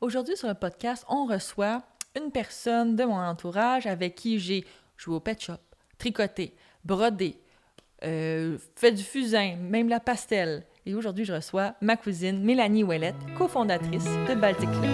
Aujourd'hui, sur le podcast, on reçoit une personne de mon entourage avec qui j'ai joué au pet shop, tricoté, brodé, fait du fusain, même la pastel. Et aujourd'hui, je reçois ma cousine Mélanie Ouellette, cofondatrice de Baltic Club.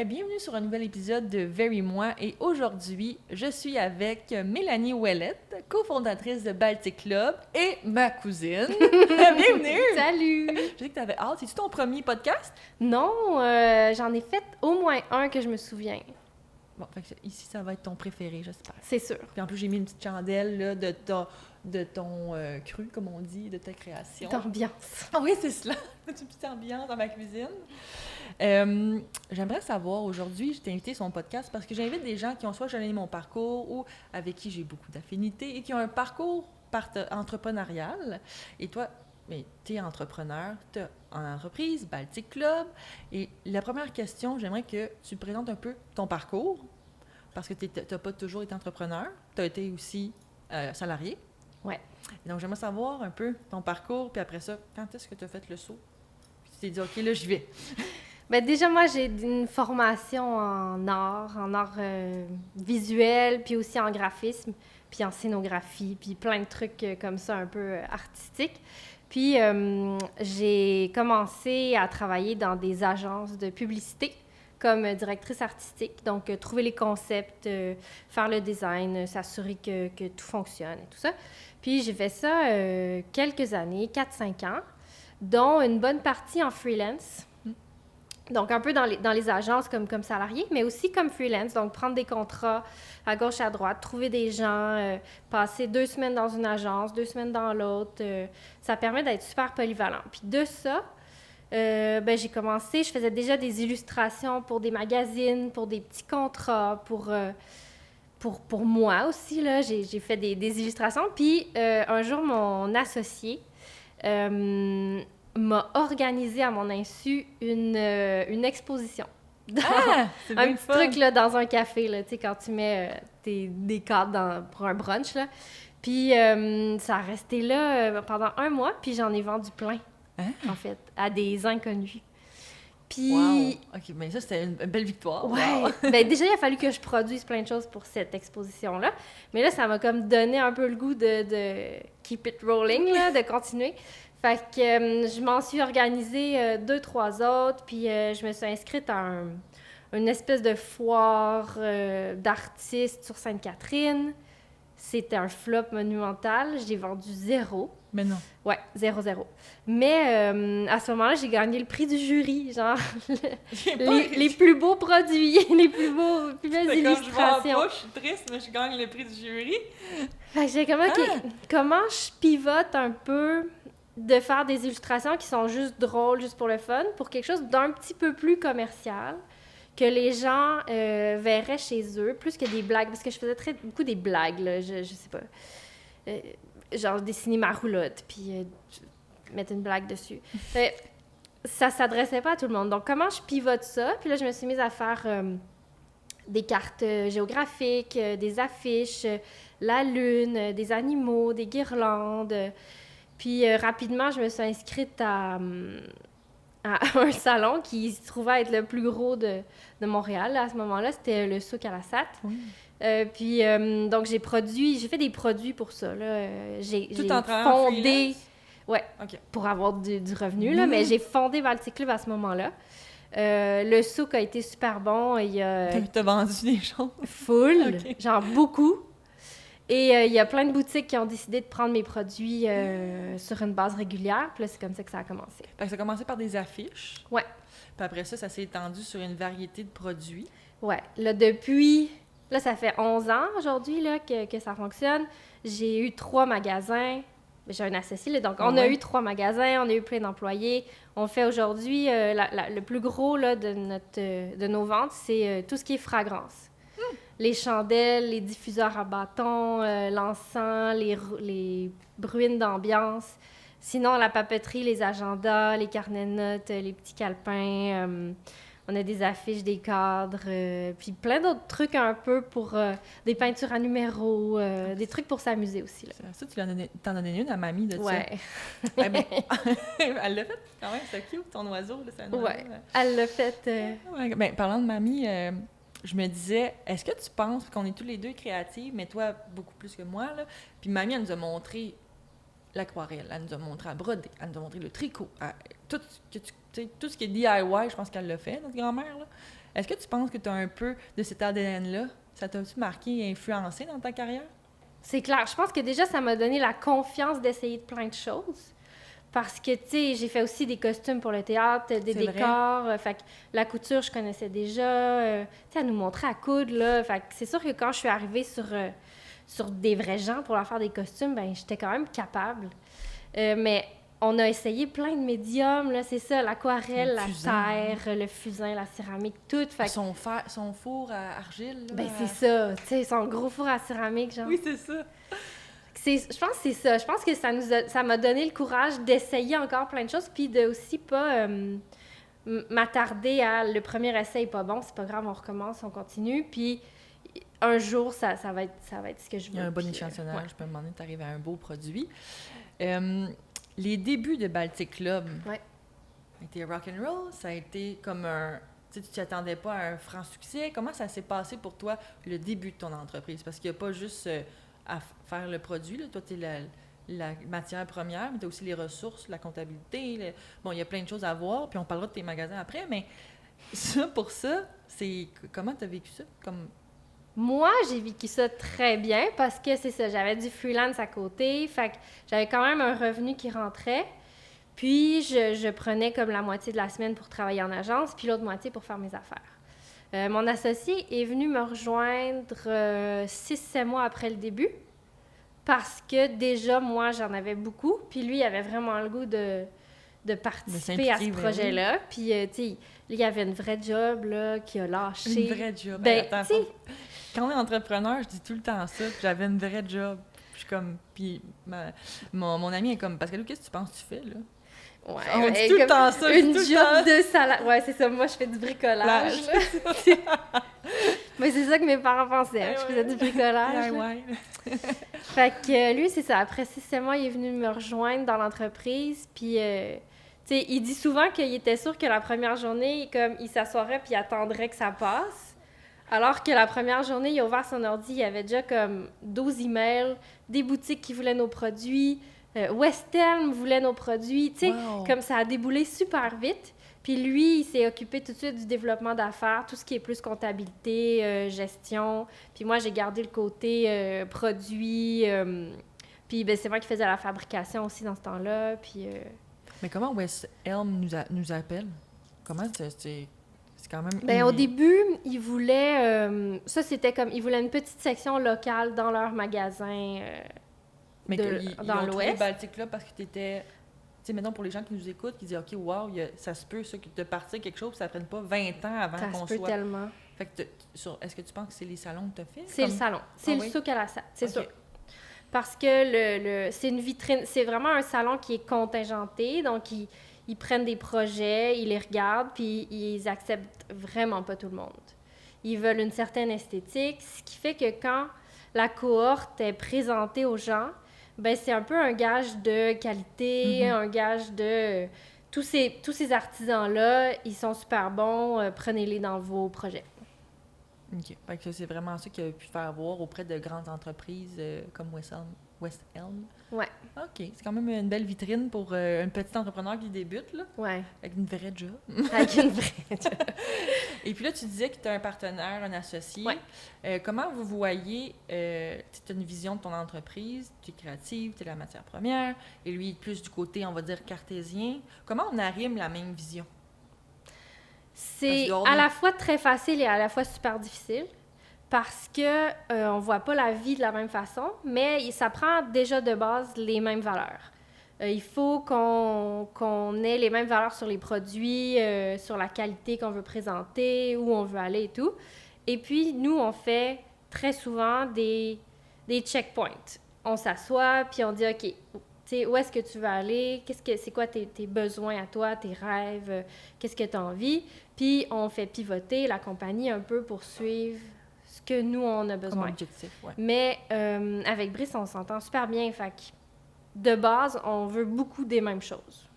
Bienvenue sur un nouvel épisode de Very Moi et aujourd'hui, je suis avec Mélanie Ouellette, cofondatrice de Baltic Club et ma cousine. Bienvenue! Salut! Je sais que tu avais hâte. C'est-tu ton premier podcast? Non, j'en ai fait au moins un que je me souviens. Bon, fait que ici, ça va être ton préféré, j'espère. C'est sûr. Puis en plus, j'ai mis une petite chandelle là, de ton cru, comme on dit, de ta création. D'ambiance. Ah oui, c'est cela. Une petite ambiance dans ma cuisine. J'aimerais savoir, aujourd'hui, je t'ai invité sur mon podcast parce que j'invite des gens qui ont soit jalonné mon parcours ou avec qui j'ai beaucoup d'affinités et qui ont un parcours entrepreneurial. Et toi, tu es entrepreneur, tu as en entreprise, Baltic Club. Et la première question, j'aimerais que tu présentes un peu ton parcours parce que tu n'as pas toujours été entrepreneur, tu as été aussi salarié. Ouais. Donc, j'aimerais savoir un peu ton parcours, puis après ça, quand est-ce que tu as fait le saut? Puis tu t'es dit, OK, là, j'y vais. Ben déjà, moi, j'ai une formation en art visuel, puis aussi en graphisme, puis en scénographie, puis plein de trucs comme ça, un peu artistiques. Puis, j'ai commencé à travailler dans des agences de publicité comme directrice artistique. Donc, trouver les concepts, faire le design, s'assurer que tout fonctionne et tout ça. Puis, j'ai fait ça quelques années, 4-5 ans, dont une bonne partie en freelance. Donc, un peu dans les agences comme salarié, mais aussi comme freelance. Donc, prendre des contrats à gauche, à droite, trouver des gens, passer 2 semaines dans une agence, 2 semaines dans l'autre. Ça permet d'être super polyvalent. Puis de ça, j'ai commencé, je faisais déjà des illustrations pour des magazines, pour des petits contrats, pour moi aussi, là. J'ai fait des illustrations. Puis un jour, mon associé m'a organisé à mon insu une exposition. C'est Un bien petit fun. truc là, dans un café, là, tu sais, quand tu mets des cadres pour un brunch. Là. Puis ça a resté là pendant 1 mois, puis j'en ai vendu plein, en fait, à des inconnus. Puis... Wow! OK, mais ça, c'était une belle victoire. Ouais! Wow. Ben, déjà, il a fallu que je produise plein de choses pour cette exposition-là. Mais là, ça m'a comme donné un peu le goût de keep it rolling, là, de continuer. Fait que je m'en suis organisée 2-3 autres, puis je me suis inscrite à une espèce de foire d'artistes sur Sainte-Catherine. C'était un flop monumental. J'ai vendu 0. Mais non. Ouais, 0-0. Mais à ce moment-là, j'ai gagné le prix du jury, genre les plus beaux produits, les plus belles illustrations. Je suis triste, mais je gagne le prix du jury. Fait que j'ai comme, OK, comment je pivote un peu de faire des illustrations qui sont juste drôles, juste pour le fun, pour quelque chose d'un petit peu plus commercial, que les gens verraient chez eux, plus que des blagues, parce que je faisais beaucoup des blagues, là, je sais pas. Genre dessiner ma roulotte, puis mettre une blague dessus. Ça s'adressait pas à tout le monde. Donc, comment je pivote ça? Puis là, je me suis mise à faire des cartes géographiques, des affiches, la lune, des animaux, des guirlandes. Puis rapidement, je me suis inscrite à un salon qui se trouvait être le plus gros de Montréal. Là, à ce moment-là, c'était le Souk à la Satte. Oui. Donc, j'ai fait des produits pour ça. Là. J'ai en travaillant fondé... Ouais, OK. pour avoir du revenu, là, mais j'ai fondé Baltic Club à ce moment-là. Le souk a été super bon. T'as vendu des choses? Full, Okay. genre beaucoup. Et il y a plein de boutiques qui ont décidé de prendre mes produits sur une base régulière. Puis là, c'est comme ça que ça a commencé. Fait que ça a commencé par des affiches. Ouais. Puis après ça s'est étendu sur une variété de produits. Ouais. Là, Là, ça fait 11 ans aujourd'hui là, que ça fonctionne. J'ai eu 3 magasins. J'ai un associé, là, donc on a eu 3 magasins, on a eu plein d'employés. On fait aujourd'hui, le plus gros là, de nos ventes, c'est tout ce qui est fragrance. Les chandelles, les diffuseurs à bâton, l'encens, les bruines d'ambiance. Sinon, la papeterie, les agendas, les carnets de notes, les petits calepins, on a des affiches, des cadres, puis plein d'autres trucs un peu pour des peintures à numéros, des trucs pour s'amuser aussi. Là. Ça, tu t'en as donné une à mamie de ça. Ouais. Ouais, mais elle l'a fait quand même, c'est cute, ton oiseau. Là, c'est un oiseau, Ouais, elle l'a fait. Ouais, ben, parlant de mamie, je me disais, est-ce que tu penses qu'on est tous les deux créatives, mais toi, beaucoup plus que moi, là, puis mamie, elle nous a montré l'aquarelle, elle nous a montré à broder, elle nous a montré le tricot, tout, tout ce qui est DIY, je pense qu'elle l'a fait, notre grand-mère. Là. Est-ce que tu penses que tu as un peu de cet ADN-là? Ça t'a-tu marqué et influencé dans ta carrière? C'est clair. Je pense que déjà, ça m'a donné la confiance d'essayer de plein de choses. Parce que, tu sais, j'ai fait aussi des costumes pour le théâtre, des décors. Fait que la couture, je connaissais déjà. Tu sais, elle nous montrait à coudre, là. Fait que c'est sûr que quand je suis arrivée sur des vrais gens pour leur faire des costumes, ben j'étais quand même capable. Mais on a essayé plein de médiums, là, c'est ça, l'aquarelle, la terre, le fusain, la céramique, tout. Fait que... son four à argile, là. Ben c'est ça, tu sais, son gros four à céramique, genre. Oui, c'est ça. Je pense que c'est ça. Je pense que ça m'a donné le courage d'essayer encore plein de choses, puis de aussi pas m'attarder à le premier essai n'est pas bon, c'est pas grave, on recommence, on continue, puis un jour, ça va être ce que je veux. Il y a un bon échantillonnage, je peux me demander que tu arrives à un beau produit. Les débuts de Baltic Club, ça a été rock'n'roll, ça a été comme un... Tu t'y attendais pas à un franc succès. Comment ça s'est passé pour toi, le début de ton entreprise? Parce qu'il n'y a pas juste à faire le produit, là. Toi, tu es la matière première, mais tu as aussi les ressources, la comptabilité. Bon, il y a plein de choses à voir, puis on parlera de tes magasins après, mais pour ça, c'est... Comment tu as vécu ça? Moi, j'ai vécu ça très bien parce que c'est ça, j'avais du freelance à côté, fait que j'avais quand même un revenu qui rentrait. Puis, je prenais comme la moitié de la semaine pour travailler en agence, puis l'autre moitié pour faire mes affaires. Mon associé est venu me rejoindre 6-7 mois après le début parce que déjà, moi, j'en avais beaucoup, puis lui, il avait vraiment le goût de participer à ce projet-là. Puis, tu sais, il y avait une vraie job, là, qui a lâché. Une vraie job. Ben, attends, quand on est entrepreneur, je dis tout le temps ça, puis j'avais une vraie job. Je suis comme... Puis mon ami est comme, Pascal, qu'est-ce que tu penses que tu fais, là? Ouais, on dit tout le temps ça. Une job de salade. Ouais, c'est ça. Moi, je fais du bricolage. Mais c'est ça que mes parents pensaient. Je faisais du bricolage. Ouais. Fait que lui, c'est ça. Après 6-7 mois, il est venu me rejoindre dans l'entreprise. Puis, tu sais, il dit souvent qu'il était sûr que la première journée, comme, il s'assoirait puis il attendrait que ça passe. Alors que la première journée, il a ouvert son ordi, il y avait déjà comme 12 emails, des boutiques qui voulaient nos produits, West Elm voulait nos produits, tu sais, comme ça a déboulé super vite. Puis lui, il s'est occupé tout de suite du développement d'affaires, tout ce qui est plus comptabilité, gestion. Puis moi, j'ai gardé le côté produit. Puis ben, c'est moi qui faisais la fabrication aussi dans ce temps-là. Puis, Mais comment West Elm nous appelle? Comment c'est quand même... Bien, au début, ils voulaient... ça, c'était comme... Ils voulaient une petite section locale dans leur magasin mais dans l'Ouest. Baltic Club parce que tu étais... Tu sais, maintenant, pour les gens qui nous écoutent, qui disent « OK, wow, ça se peut, ça, de partir quelque chose, ça ne prenne pas 20 ans avant qu'on soit... » Ça se peut tellement. Fait que est-ce que tu penses que c'est les salons que tu as fait? C'est le salon. C'est le souk à la salle, c'est sûr. Parce que c'est une vitrine... C'est vraiment un salon qui est contingenté, donc ils prennent des projets, ils les regardent, puis ils acceptent vraiment pas tout le monde. Ils veulent une certaine esthétique, ce qui fait que quand la cohorte est présentée aux gens, ben c'est un peu un gage de qualité, un gage de... Tous ces artisans-là, ils sont super bons, prenez-les dans vos projets. OK. Fait que c'est vraiment ça qu'il a pu faire voir auprès de grandes entreprises comme West Elm. Ouais. OK. C'est quand même une belle vitrine pour un petit entrepreneur qui débute, là. Ouais. Avec une vraie job. Avec une vraie job. Et puis là, tu disais que tu as un partenaire, un associé. Ouais. Comment vous voyez, tu as une vision de ton entreprise, tu es créative, tu es la matière première, et lui, plus du côté, on va dire, cartésien. Comment on arrime la même vision? C'est à la fois très facile et à la fois super difficile parce que on voit pas la vie de la même façon, mais ça prend déjà de base les mêmes valeurs. Il faut qu'on ait les mêmes valeurs sur les produits, sur la qualité qu'on veut présenter, où on veut aller et tout. Et puis, nous, on fait très souvent des checkpoints. On s'assoit, puis on dit, OK, tu sais, où est-ce que tu veux aller, c'est quoi tes besoins à toi, tes rêves, qu'est-ce que tu as envie. Puis on fait pivoter la compagnie un peu pour suivre ce que nous, on a besoin. Comme objectif, ouais. Mais avec Brice, on s'entend super bien. Fait que de base, on veut beaucoup des mêmes choses.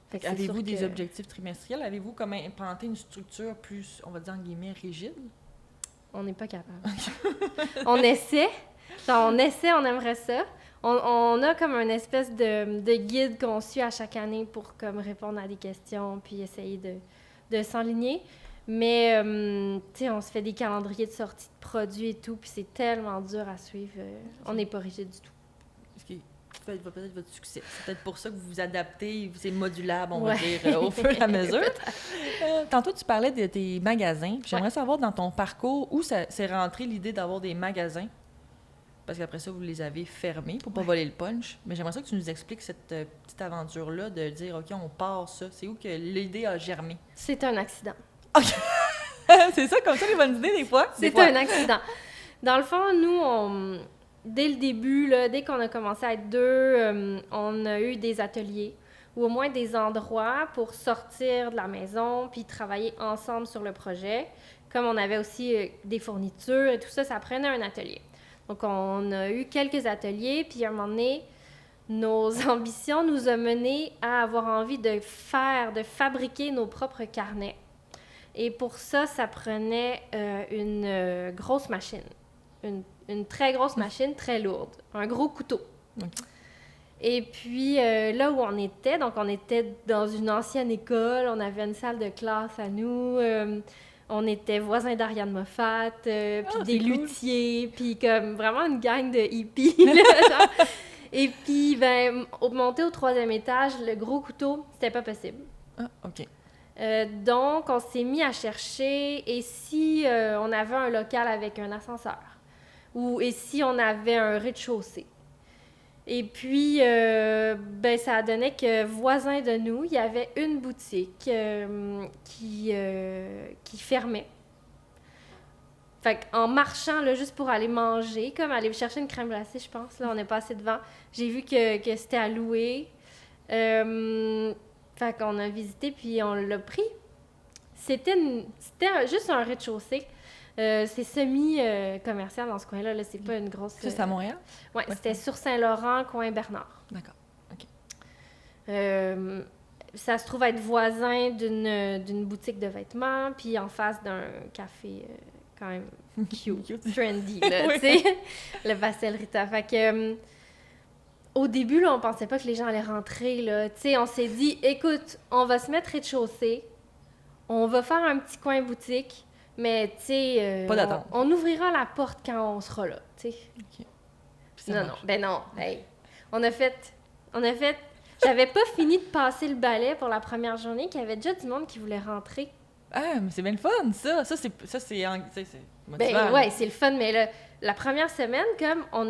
Fait que c'est Avez-vous sûr des que objectifs trimestriels? Avez-vous comme implanté une structure plus, on va dire en guillemets, rigide? on n'est pas capable. On essaie. Genre, on aimerait ça. On a comme une espèce de guide qu'on suit à chaque année pour comme répondre à des questions puis essayer de s'enligner. Mais, tu sais, on se fait des calendriers de sortie de produits et tout, puis c'est tellement dur à suivre. On n'est pas rigide du tout. Ce qui fait peut-être votre succès. C'est peut-être pour ça que vous vous adaptez, c'est modulable, on va dire, au fur et à mesure. Tantôt, tu parlais de tes magasins. J'aimerais savoir, dans ton parcours, où c'est rentré l'idée d'avoir des magasins? Parce qu'après ça, vous les avez fermés pour pas voler le punch. Mais j'aimerais ça que tu nous expliques cette petite aventure-là de dire, OK, on part ça. C'est où que l'idée a germé? C'est un accident. OK! C'est ça, comme ça, les bonnes idées, des fois? C'est un accident. Dans le fond, nous, dès le début, là, dès qu'on a commencé à être deux, on a eu des ateliers ou au moins des endroits pour sortir de la maison puis travailler ensemble sur le projet. Comme on avait aussi des fournitures et tout ça, ça prenait un atelier. Donc, on a eu quelques ateliers, puis à un moment donné, nos ambitions nous ont menés à avoir envie de fabriquer nos propres carnets. Et pour ça, ça prenait une grosse machine, une très grosse machine, très lourde, un gros couteau. Okay. Et puis, là où on était, donc on était dans une ancienne école, on avait une salle de classe à nous, on était voisins d'Ariane Moffat, puis des luthiers, puis comme vraiment une gang de hippies, là, genre. Et puis, ben, monter au 3e étage, le gros couteau, c'était pas possible. Ah, OK. Donc, on s'est mis à chercher, et si on avait un local avec un ascenseur? Et si on avait un rez-de-chaussée? Et puis, ben, ça a donné que voisin de nous, il y avait une boutique qui fermait. Fait qu'en marchant, là, juste pour aller manger, comme aller chercher une crème glacée, je pense, là, on est passé devant, j'ai vu que c'était à louer. Fait qu'on a visité, puis on l'a pris. C'était juste un rez-de-chaussée. C'est semi-commercial dans ce coin-là. Là, c'est pas une grosse... Ça, c'est à Montréal? Oui, c'était sur Saint-Laurent, coin Bernard. D'accord. OK. Ça se trouve être voisin d'une boutique de vêtements, puis en face d'un café quand même cute, trendy, là, oui. tu sais, le Pastel Rita. Fait que... au début, là, on pensait pas que les gens allaient rentrer, là. Tu sais, on s'est dit, écoute, on va se mettre rez-de-chaussée, on va faire un petit coin boutique, mais, tu sais, pas d'attente. On ouvrira la porte quand on sera là, tu sais. OK. Non, hey. On a fait... J'avais pas fini de passer le balai pour la première journée, qu'il y avait déjà du monde qui voulait rentrer. Ah, mais c'est bien le fun, ça! Ça, c'est motivant. Ben, ouais, c'est le fun, mais la première semaine, comme, on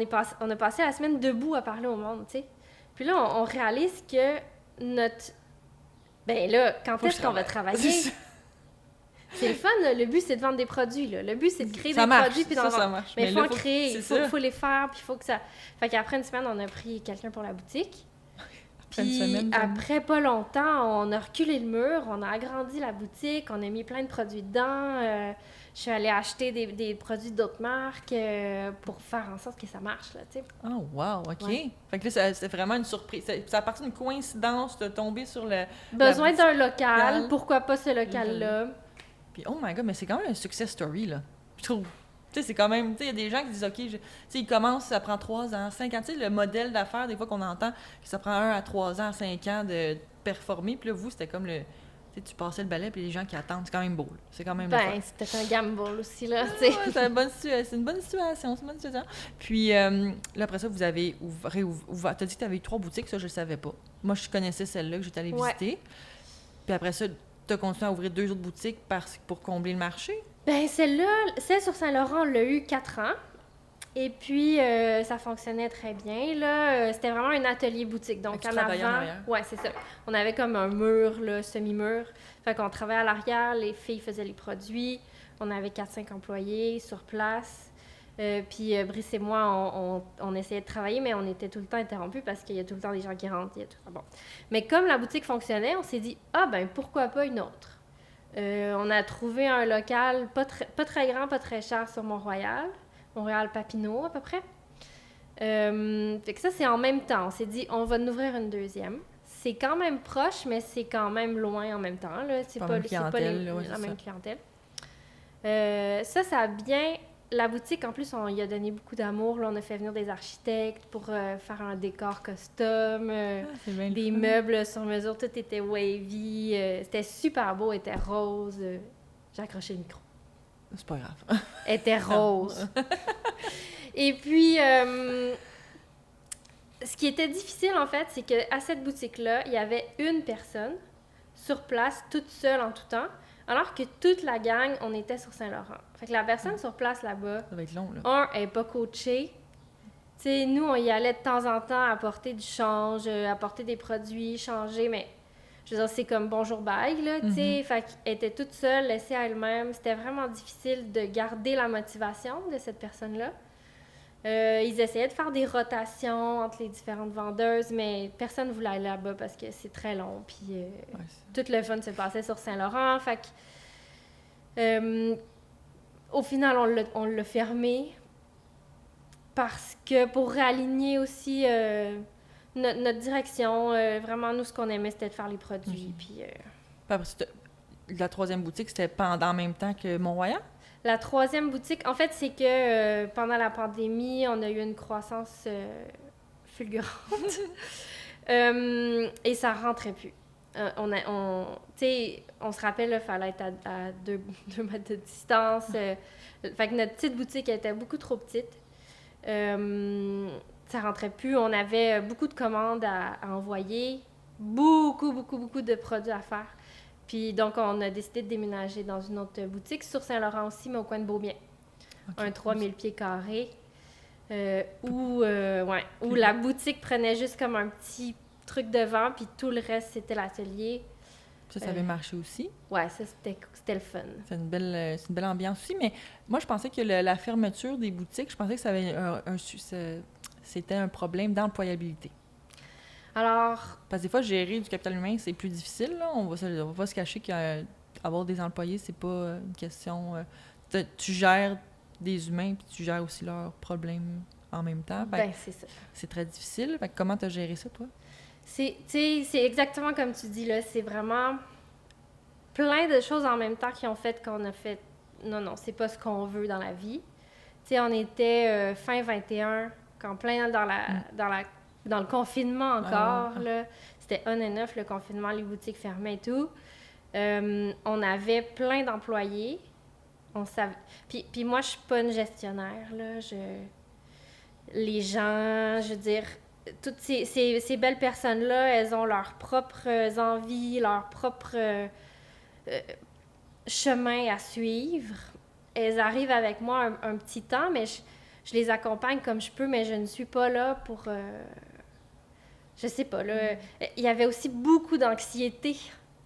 a passé la semaine debout à parler au monde, tu sais. Puis là, on réalise que notre... Ben là, quand est-ce qu'on va travailler? C'est le fun, là. Le but, c'est de vendre des produits, là. Le but, c'est de créer produits puis d'en vendre. Ça marche. Mais il faut en créer, il faut les faire, puis il faut que ça... Fait qu'après une semaine, on a pris quelqu'un pour la boutique. Puis après pas longtemps, on a reculé le mur, on a agrandi la boutique, on a mis plein de produits dedans. Je suis allée acheter des produits d'autres marques pour faire en sorte que ça marche, là, tu sais. Oh, wow, OK. Ouais. Fait que là, c'est vraiment une surprise. Ça a parti d'une coïncidence de tomber sur le... Besoin d'un local, pourquoi pas ce local-là? Puis, oh my God, mais c'est quand même un success story, là, je trouve. Tu sais, c'est quand même... Tu sais, il y a des gens qui disent, OK, tu sais, ils commencent, ça prend 3 ans, 5 ans. Tu sais, le modèle d'affaires, des fois, qu'on entend, que ça prend 1 à 3 ans, 5 ans de performer. Puis là, vous, c'était comme le... Tu sais, tu passais le balai, puis les gens qui attendent, c'est quand même beau, là. C'est quand même... Ben, c'est peut-être un gamble aussi, là, tu sais. C'est une bonne situation, c'est une bonne situation. Puis, là, après ça, vous avez ouvert... T'as dit que tu avais eu 3 boutiques, ça, je le savais pas. Moi, je connaissais celle-là que j'étais allée visiter. Puis après ça, tu as continué à ouvrir 2 autres boutiques pour combler le marché? Ben celle sur Saint-Laurent, on l'a eu 4 ans. Et puis, ça fonctionnait très bien. Là, c'était vraiment un atelier boutique. Donc, en avant... Ouais, c'est ça. On avait comme un mur, là, semi-mur. Fait qu'on travaillait à l'arrière, les filles faisaient les produits. On avait 4-5 employés sur place. Puis Brice et moi, on essayait de travailler, mais on était tout le temps interrompus parce qu'il y a tout le temps des gens qui rentrent. Il y a tout le temps... Bon. Mais comme la boutique fonctionnait, on s'est dit, ah ben pourquoi pas une autre? On a trouvé un local pas très grand, pas très cher sur Montréal-Papineau à peu près. Fait que ça, c'est en même temps. On s'est dit, on va en ouvrir une deuxième. C'est quand même proche, mais c'est quand même loin en même temps. Là. C'est pas la même clientèle. Ça a bien... La boutique, en plus, on y a donné beaucoup d'amour. Là, on a fait venir des architectes pour faire un décor custom, des meubles sur mesure. Tout était wavy. C'était super beau. Était rose. J'ai accroché le micro. C'est pas grave. Était rose. Et puis, ce qui était difficile, en fait, c'est qu'à cette boutique-là, il y avait une personne sur place, toute seule en tout temps, alors que toute la gang, on était sur Saint-Laurent. Fait que la personne sur place là-bas, ça va être long, là. Elle n'est pas coachée. Tu sais, nous, on y allait de temps en temps apporter du change, apporter des produits, changer, mais je veux dire, c'est comme bonjour bye, là, tu sais. Fait qu'elle était toute seule, laissée à elle-même. C'était vraiment difficile de garder la motivation de cette personne-là. Ils essayaient de faire des rotations entre les différentes vendeuses, mais personne ne voulait aller là-bas parce que c'est très long. Puis tout le fun se passait sur Saint-Laurent. Fait que, au final, on l'a fermé parce que pour réaligner aussi notre direction, vraiment, nous, ce qu'on aimait, c'était de faire les produits. Puis, la troisième boutique, c'était pendant en même temps que Mont-Royal? La troisième boutique, en fait, c'est que pendant la pandémie, on a eu une croissance fulgurante et ça rentrait plus. On se rappelle, il fallait être à 2 mètres de distance. Fait que notre petite boutique était beaucoup trop petite. Ça rentrait plus. On avait beaucoup de commandes à envoyer, beaucoup de produits à faire. Puis donc, on a décidé de déménager dans une autre boutique, sur Saint-Laurent aussi, mais au coin de Beaubien. Okay. Un 3000 pieds carrés, où la boutique prenait juste comme un petit truc devant, puis tout le reste, c'était l'atelier. Ça avait marché aussi? Oui, ça, c'était le fun. C'est une belle ambiance aussi, mais moi, je pensais que la fermeture des boutiques, je pensais que ça avait c'était un problème d'employabilité. Alors... Parce que des fois, gérer du capital humain, c'est plus difficile, là. On va pas se cacher qu'avoir des employés, c'est pas une question... tu gères des humains, puis tu gères aussi leurs problèmes en même temps. C'est ça. C'est très difficile. Fait que comment tu as géré ça, toi? C'est exactement comme tu dis, là. C'est vraiment plein de choses en même temps qui ont fait qu'on a fait... Non, c'est pas ce qu'on veut dans la vie. Tu sais, on était fin 21, quand plein dans le confinement encore, là. C'était on and off, le confinement, les boutiques fermaient et tout. On avait plein d'employés. On savait... Puis moi, je suis pas une gestionnaire, là. Les gens, je veux dire, toutes ces belles personnes-là, elles ont leurs propres envies, leurs propres chemins à suivre. Elles arrivent avec moi un petit temps, mais je les accompagne comme je peux, mais je ne suis pas là pour... je sais pas, là. Il y avait aussi beaucoup d'anxiété.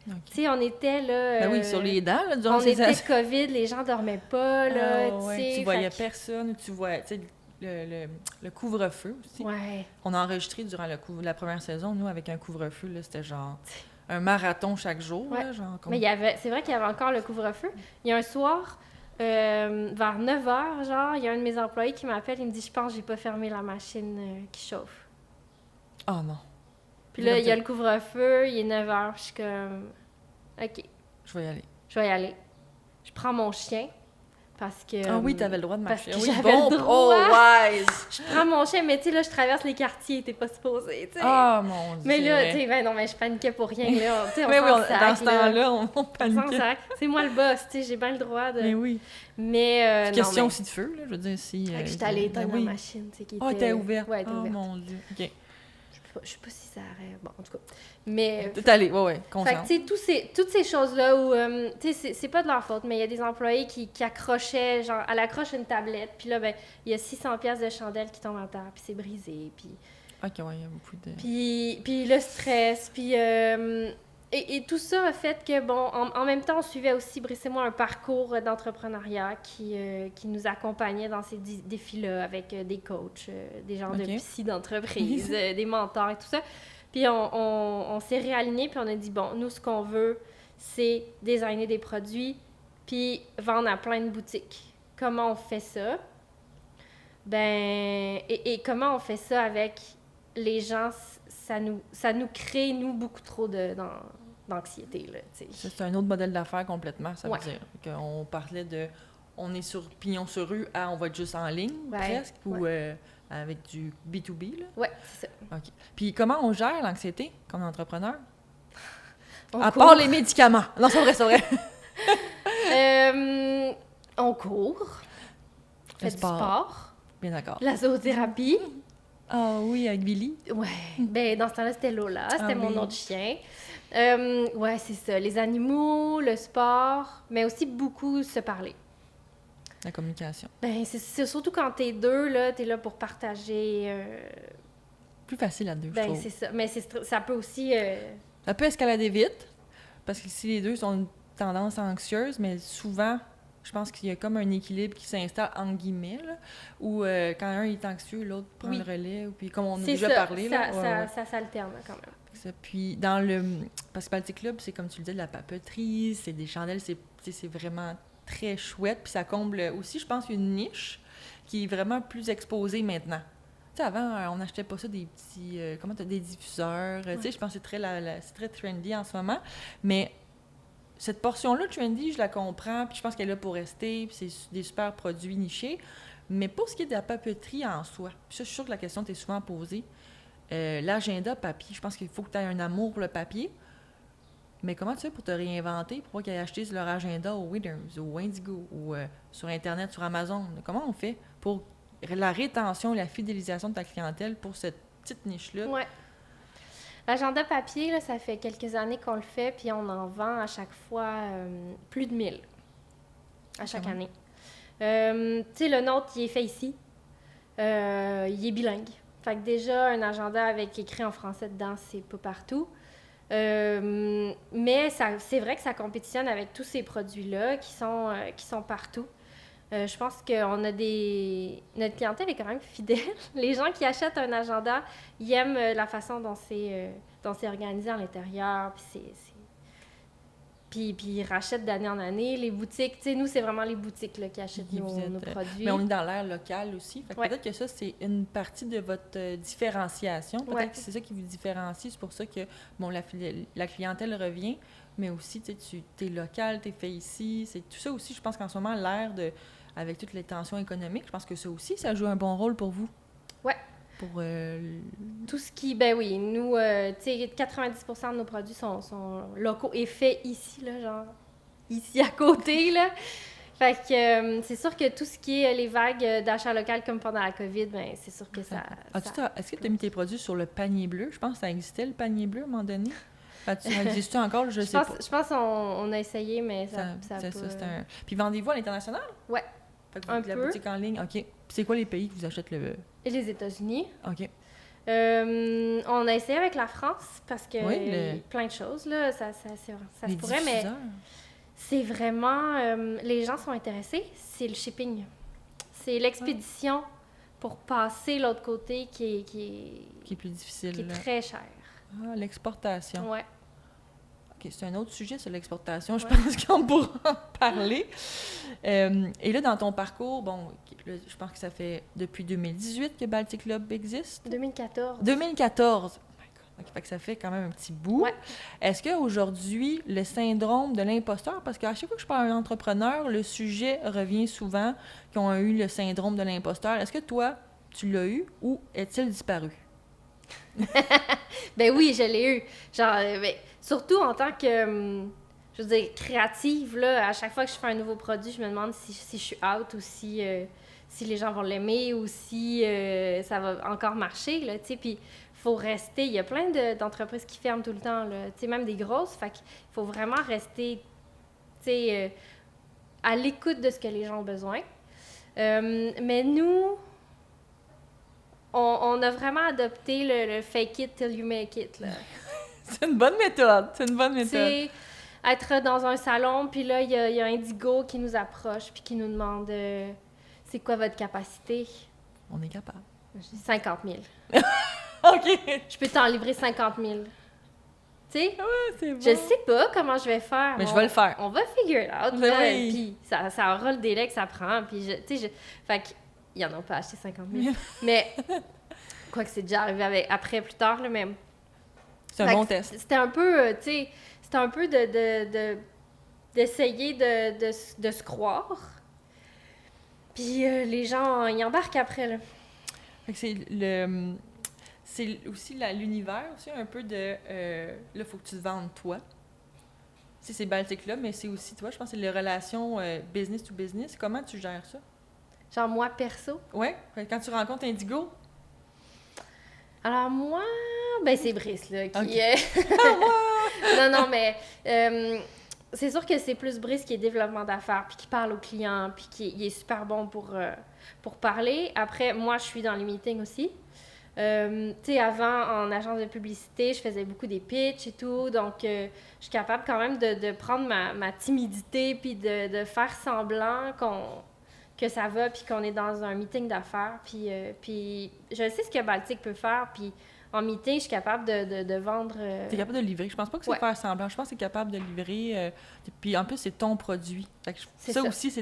Okay. Tu sais, on était là... Ben oui, sur les dents, là, durant on était COVID, les gens dormaient pas, là, tu voyais personne, tu vois, tu sais, le couvre-feu aussi. Ouais. On a enregistré durant la première saison, nous, avec un couvre-feu, là, c'était genre un marathon chaque jour, là, genre... Mais c'est vrai qu'il y avait encore le couvre-feu. Il y a un soir... vers 9h, genre, il y a un de mes employés qui m'appelle, il me dit « Je pense que j'ai pas fermé la machine qui chauffe. » Oh non. Puis là, il y a le couvre-feu, il est 9h, je suis comme « OK. » Je vais y aller. Je prends mon chien, parce que... Ah oui, t'avais le droit de marcher. Parce que oui, j'avais le droit. Oh, wise! Je prends mon chien, mais tu sais, là, je traverse les quartiers, t'es pas supposé, tu sais. Ah, mon Dieu! Mais là, tu sais, non, mais je paniquais pour rien, là. Tu sais, dans ce temps-là, on paniquait. C'est moi le boss, tu sais, j'ai bien le droit de... Mais oui. Mais question aussi de feu, là, je veux dire, si... Fait que j'étais allée éteindre la machine, tu sais, qui était... Ah, elle était ouverte. Ouais, elle était ouverte. Oh, mon Dieu, OK. Je sais pas si ça aurait... Bon, en tout cas. Mais... T'es allée, consciente. Fait que, tu sais, toutes ces choses-là où... tu sais, c'est pas de leur faute, mais il y a des employés qui accrochaient, genre, elle accroche une tablette, puis là, ben, il y a 600$ de chandelle qui tombe à terre, puis c'est brisé, puis... OK, ouais, il y a beaucoup de... Puis le stress, puis... Et tout ça a fait que, bon, en même temps, on suivait aussi, Brice et moi, un parcours d'entrepreneuriat qui nous accompagnait dans ces défis-là avec des coachs, des gens de psy d'entreprise, des mentors et tout ça. Puis on s'est réalignés, puis on a dit, bon, nous, ce qu'on veut, c'est designer des produits, puis vendre à plein de boutiques. Comment on fait ça? Ben, et comment on fait ça avec les gens? Ça nous crée, nous, beaucoup trop d'anxiété, là, tu sais. C'est un autre modèle d'affaires complètement, ça veut dire. Qu'on parlait de... On est sur pignon sur rue à on va être juste en ligne, presque, ou avec du B2B, là? Oui, c'est ça. OK. Puis comment on gère l'anxiété comme entrepreneur? À part les médicaments. Non, c'est vrai, c'est vrai. On court. Fait du sport. Bien d'accord. La zoothérapie. Ah oui, avec Billy. Ouais. Ben dans ce temps-là, c'était Lola. C'était mon autre chien. Ouais, c'est ça. Les animaux, le sport, mais aussi beaucoup se parler. La communication. Ben c'est surtout quand t'es deux, là, t'es là pour partager... Plus facile à deux, je trouve. C'est ça. Mais ça peut aussi... Ça peut escalader vite, parce que si les deux ont une tendance anxieuse, mais souvent... Je pense qu'il y a comme un équilibre qui s'installe, entre guillemets, là, où quand un est anxieux, l'autre prend le relais, puis comme on a déjà parlé. Ça s'alterne quand même. Ça, puis dans le... Parce que Baltic Club, c'est comme tu le dis, de la papeterie, c'est des chandelles, c'est vraiment très chouette. Puis ça comble aussi, je pense, une niche qui est vraiment plus exposée maintenant. Tu sais, avant, on n'achetait pas ça des petits... des diffuseurs. Tu sais, je pense que c'est très trendy en ce moment. Mais... Cette portion-là, trendy, je la comprends, puis je pense qu'elle est là pour rester, puis c'est des super produits nichés. Mais pour ce qui est de la papeterie en soi, puis ça, je suis sûre que la question t'est souvent posée, l'agenda papier, je pense qu'il faut que tu aies un amour pour le papier. Mais comment tu fais pour te réinventer, pour pas qu'ils aient acheté leur agenda au Winners, au Indigo, ou sur Internet, sur Amazon? Comment on fait pour la rétention et la fidélisation de ta clientèle pour cette petite niche-là? Ouais. L'agenda papier, là, ça fait quelques années qu'on le fait, puis on en vend à chaque fois plus de 1000 à chaque année. Tu sais, le nôtre, il est fait ici. Il est bilingue. Fait que déjà, un agenda avec écrit en français dedans, c'est pas partout. Mais c'est vrai que ça compétitionne avec tous ces produits-là qui sont partout. Je pense qu'on a notre clientèle est quand même fidèle. Les gens qui achètent un agenda, ils aiment la façon dont c'est organisé à l'intérieur. Puis ils rachètent d'année en année. Les boutiques, tu sais, nous, c'est vraiment les boutiques là, qui achètent nos produits. Mais on est dans l'ère locale aussi. Fait que peut-être que ça, c'est une partie de votre différenciation. Peut-être que c'est ça qui vous différencie. C'est pour ça que bon, la clientèle revient. Mais aussi, tu es local, tu es fait ici. C'est tout ça aussi, je pense qu'en ce moment, avec toutes les tensions économiques, je pense que ça aussi, ça joue un bon rôle pour vous. Ouais. Pour tout ce qui... Ben oui, nous, tu sais, 90% de nos produits sont locaux et faits ici, là, genre, ici à côté, là. Fait que c'est sûr que tout ce qui est les vagues d'achat local comme pendant la COVID, ben c'est sûr que ça... Est-ce que tu as mis tes produits sur le panier bleu? Je pense que ça existait, le panier bleu, à un moment donné. Ça existe encore? Je sais pas. Je pense qu'on a essayé, mais ça c'est ça, Puis vendez-vous à l'international? Ouais. Fait que la boutique en ligne, OK. Puis c'est quoi les pays que vous achetez le... Et les États-Unis. OK. On a essayé avec la France, parce que plein de choses, là, ça se pourrait, mais c'est vraiment... les gens sont intéressés, c'est le shipping. C'est l'expédition pour passer l'autre côté qui est plus difficile. Qui est très cher. Ah, l'exportation. Ouais. OK, c'est un autre sujet sur l'exportation. Je pense qu'on pourra en parler. Et là, dans ton parcours, bon, là, je pense que ça fait depuis 2018 que Baltic Club existe. 2014. 2014! Okay, fait que ça fait quand même un petit bout. Ouais. Est-ce qu'aujourd'hui, le syndrome de l'imposteur, parce qu'à chaque fois que je parle à un entrepreneur, le sujet revient souvent qu'ils ont eu le syndrome de l'imposteur. Est-ce que toi, tu l'as eu ou est-il disparu? Ben oui, je l'ai eu. Genre, surtout en tant que, je veux dire, créative, là, à chaque fois que je fais un nouveau produit, je me demande si je suis out ou si les gens vont l'aimer ou si ça va encore marcher, là, tu sais, puis faut rester, il y a plein d'entreprises qui ferment tout le temps, là, tu sais, même des grosses, fait qu'il faut vraiment rester, tu sais, à l'écoute de ce que les gens ont besoin. Mais nous... On a vraiment adopté le fake it till you make it, là. C'est une bonne méthode. C'est une bonne Tu méthode. sais, être dans un salon, puis là, il y a Indigo qui nous approche, puis qui nous demande c'est quoi votre capacité? On est capable. Je dis 50 000. OK! Je peux t'en livrer 50 000. Tu sais? C'est bon. Je sais pas comment je vais faire. Mais je vais le faire. On va figure it out. Ben là, oui. Puis ça aura le délai que ça prend. Puis, tu sais, fait qu'ils en ont pas acheté 50 000. Mais, quoi que c'est déjà arrivé après, plus tard, là, mais... C'est un Fait bon que test. C'était un peu, tu sais, c'était un peu d'essayer de se croire. Puis les gens, ils embarquent après, là. Fait que c'est le... C'est aussi l'univers, aussi, un peu de... là, faut que tu te vendes toi. Tu sais, c'est Baltic là, mais c'est aussi toi. Je pense que c'est les relations business to business. Comment tu gères ça? Genre, moi, perso. Ouais? Quand tu rencontres Indigo? Alors, moi, ben, c'est Brice, là, qui... Ok. non, mais... c'est sûr que c'est plus Brice qui est développement d'affaires, puis qui parle aux clients, puis il est super bon pour parler. Après, moi, je suis dans les meetings aussi. Tu sais, avant, en agence de publicité, je faisais beaucoup des pitchs et tout, donc je suis capable quand même de prendre ma timidité, puis de faire semblant que ça va, puis qu'on est dans un meeting d'affaires, puis je sais ce que Baltic peut faire, puis en meeting, je suis capable de vendre... T'es capable de livrer. Je pense pas que c'est Ouais. faire semblant. Je pense que t'es capable de livrer. Puis en plus, c'est ton produit. Fait que C'est ça ça. aussi,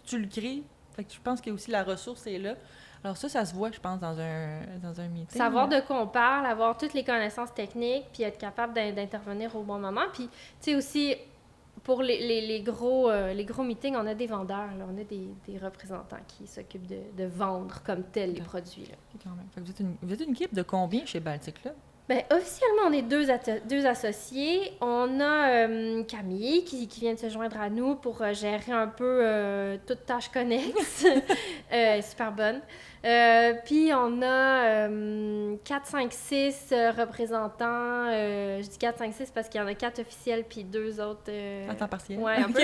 tu le crées. Fait que je pense que aussi la ressource est là. Alors ça se voit, je pense, dans un meeting. Savoir de quoi on parle, avoir toutes les connaissances techniques, puis être capable d'intervenir au bon moment. Puis, tu sais, aussi, pour les gros meetings, on a des vendeurs, là, on a des représentants qui s'occupent de vendre comme tel les produits. Là. Quand même. Fait que vous êtes une équipe de combien chez Baltic là? Bien, officiellement, on est deux associés. On a Camille qui vient de se joindre à nous pour gérer un peu toutes tâches connexes. Super bonne. Puis on a 4, 5, 6 représentants. Je dis 4, 5, 6 parce qu'il y en a 4 officiels puis 2 autres... À temps partiel? Ouais, un peu.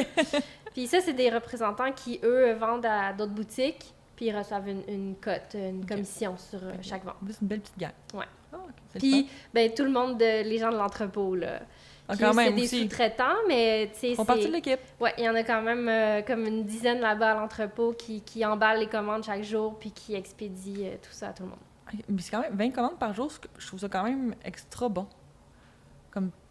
Puis ça, c'est des représentants qui, eux, vendent à d'autres boutiques puis ils reçoivent une cote, une commission sur chaque vente. C'est une belle petite gang. Ouais. Ah, ok. C'est le Puis, ben, tout le monde, les gens de l'entrepôt, là. fun. Qui, Quand même c'est des aussi. sous-traitants, mais tu sais, Ils font partie de l'équipe. Ouais, il y en a quand même comme une dizaine là-bas à l'entrepôt qui emballent les commandes chaque jour puis qui expédient tout ça à tout le monde. Mais c'est quand même 20 commandes par jour, je trouve ça quand même extra bon.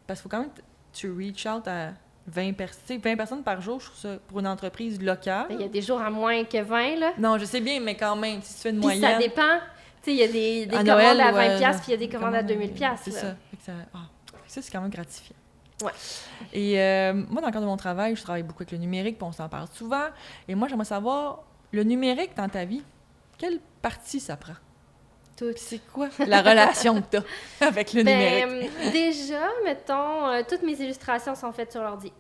Parce qu'il faut quand même tu reach out à 20 personnes. 20 personnes par jour, je trouve ça pour une entreprise locale. Ben, il y a des jours à moins que 20, là. Non, je sais bien, mais quand même, si tu fais une Puis moyenne. ça dépend. Tu sais, il y a des À commandes Noël, à 20 ouais, piastres, puis il y a des commandes à commandes, 2000 piastres. C'est là. ça. Fait que ça, c'est quand même gratifiant. Ouais. Et moi, dans le cadre de mon travail, je travaille beaucoup avec le numérique, puis on s'en parle souvent. Et moi, j'aimerais savoir, le numérique dans ta vie, quelle partie ça prend? Tout. Puis c'est quoi la relation que tu as avec le numérique? Déjà, mettons, toutes mes illustrations sont faites sur l'ordi.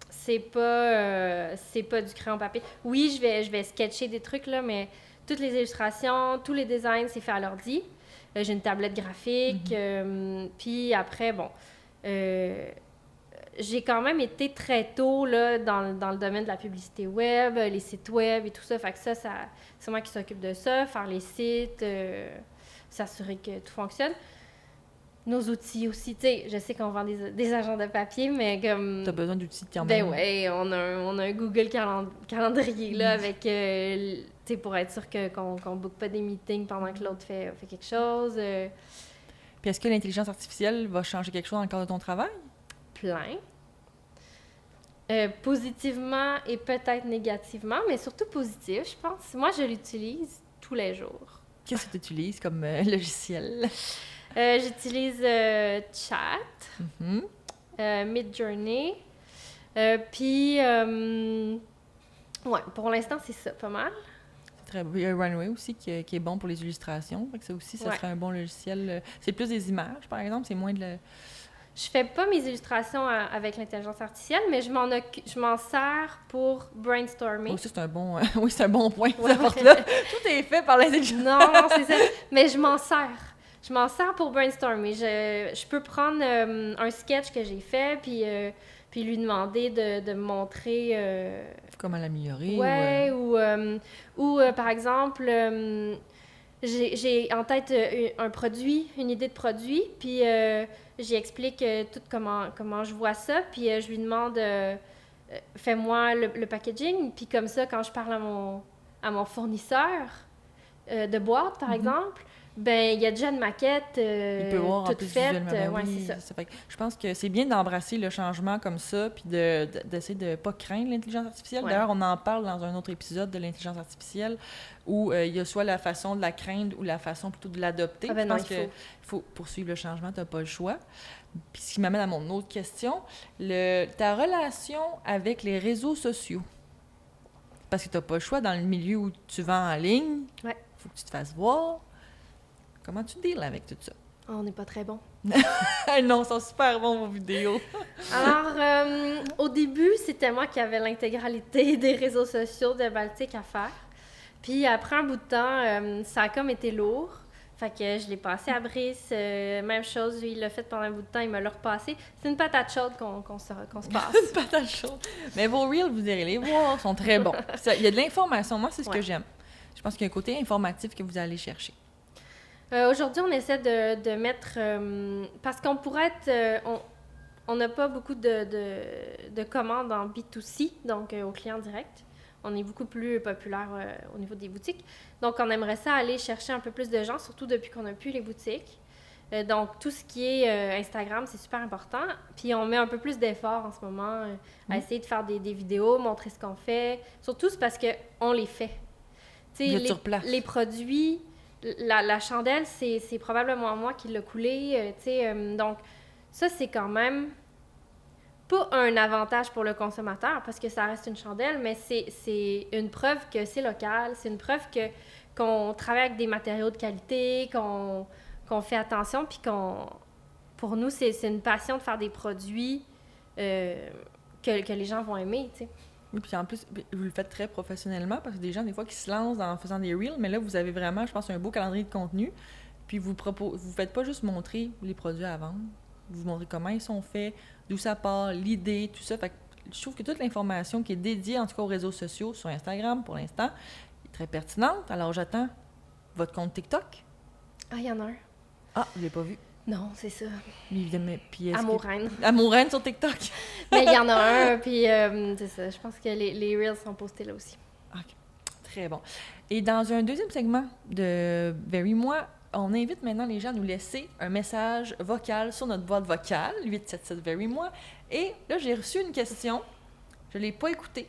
C'est pas du crayon papier. Oui, je vais sketcher des trucs, là, mais toutes les illustrations, tous les designs, c'est fait à l'ordi. J'ai une tablette graphique. Puis après, bon, j'ai quand même été très tôt là, dans le domaine de la publicité web, les sites web et tout ça. Fait que ça c'est moi qui s'occupe de ça, faire les sites, s'assurer que tout fonctionne. Nos outils aussi, tu sais, je sais qu'on vend des agents de papier, mais comme... T'as besoin d'outils quand Ben même. ouais, on a un Google calendrier, là, avec, tu sais, pour être sûr qu'on ne book pas des meetings pendant que l'autre fait quelque chose. Puis est-ce que l'intelligence artificielle va changer quelque chose dans le cadre de ton travail? Plein. Positivement et peut-être négativement, mais surtout positif, je pense. Moi, je l'utilise tous les jours. Qu'est-ce que tu utilises comme logiciel? J'utilise Chat, Mhm. Midjourney, puis, ouais, pour l'instant, c'est ça, pas mal. C'est très beau. Il y a Runway aussi qui est bon pour les illustrations. Fait que ça aussi, ça Ouais. serait un bon logiciel. C'est plus des images, par exemple. C'est moins de la... Je fais pas mes illustrations avec l'intelligence artificielle, mais je m'en sers pour brainstormer. Oh, ça, c'est un bon... oui, c'est un bon point que Ouais. tu apportes là. Tout est fait par l'intelligence. Non, c'est ça. Mais je m'en sers. Je m'en sers pour brainstormer. Je peux prendre un sketch que j'ai fait, puis lui demander de me montrer... Comment l'améliorer? ouais, ou par exemple, j'ai en tête un produit, une idée de produit, puis J'y explique tout comment je vois ça, puis je lui demande fais-moi le packaging, puis comme ça, quand je parle à mon fournisseur de boîte, par exemple, ben il y a déjà une maquette Il peut voir en toute plus faite. visuellement. Ben Ouais, oui, c'est ça. fait que je pense que c'est bien d'embrasser le changement comme ça, puis d'essayer de ne pas craindre l'intelligence artificielle. Ouais. D'ailleurs, on en parle dans un autre épisode de l'intelligence artificielle, où il y a soit la façon de la craindre ou la façon plutôt de l'adopter. Ah ben je non, pense qu'il faut poursuivre le changement, tu n'as pas le choix. Puis ce qui m'amène à mon autre question, ta relation avec les réseaux sociaux. Parce que tu n'as pas le choix dans le milieu où tu vends en ligne. Il Ouais. faut que tu te fasses voir. Comment tu deals avec tout ça? Oh, on n'est pas très bon. Non, ils sont super bons vos vidéos. Alors, au début, c'était moi qui avais l'intégralité des réseaux sociaux de Baltic à faire. Puis après un bout de temps, ça a comme été lourd. Fait que je l'ai passé à Brice. Même chose, lui, il l'a fait pendant un bout de temps, il me l'a repassé. C'est une patate chaude qu'on se passe. Une patate chaude. Mais vos reels, vous irez les voir, sont très bons. Il y a de l'information. Moi, c'est ce que j'aime. Je pense qu'il y a un côté informatif que vous allez chercher. Aujourd'hui, on essaie de mettre... parce qu'on pourrait être... on n'a pas beaucoup de commandes en B2C, donc au client direct. On est beaucoup plus populaire au niveau des boutiques. Donc, on aimerait ça aller chercher un peu plus de gens, surtout depuis qu'on n'a plus les boutiques. Donc, tout ce qui est Instagram, c'est super important. Puis, on met un peu plus d'efforts en ce moment à essayer de faire des vidéos, montrer ce qu'on fait. Surtout, c'est parce qu'on les fait. Vous êtes sur place. Les produits, la chandelle, c'est probablement moi qui l'ai coulée. Donc, ça, c'est quand même pas un avantage pour le consommateur parce que ça reste une chandelle, mais c'est une preuve que c'est local, c'est une preuve qu'on travaille avec des matériaux de qualité, qu'on fait attention, puis pour nous, c'est une passion de faire des produits que les gens vont aimer, tu sais. Oui, puis en plus, vous le faites très professionnellement parce que des gens, des fois, qui se lancent en faisant des reels, mais là, vous avez vraiment, je pense, un beau calendrier de contenu. Puis vous faites pas juste montrer les produits à vendre, vous montrez comment ils sont faits, d'où ça part, l'idée, tout ça. Fait que je trouve que toute l'information qui est dédiée, en tout cas aux réseaux sociaux, sur Instagram pour l'instant, est très pertinente. Alors j'attends votre compte TikTok. Ah, il y en a un. Ah, je l'ai pas vu. Non, c'est ça. Puis Amouraine. Amouraine sur TikTok. Mais il y en a un, puis c'est ça. Je pense que les Reels sont postés là aussi. OK. Très bon. Et dans un deuxième segment de Very Moi, on invite maintenant les gens à nous laisser un message vocal sur notre boîte vocale, 877 Very Moi. Et là, j'ai reçu une question. Je ne l'ai pas écoutée.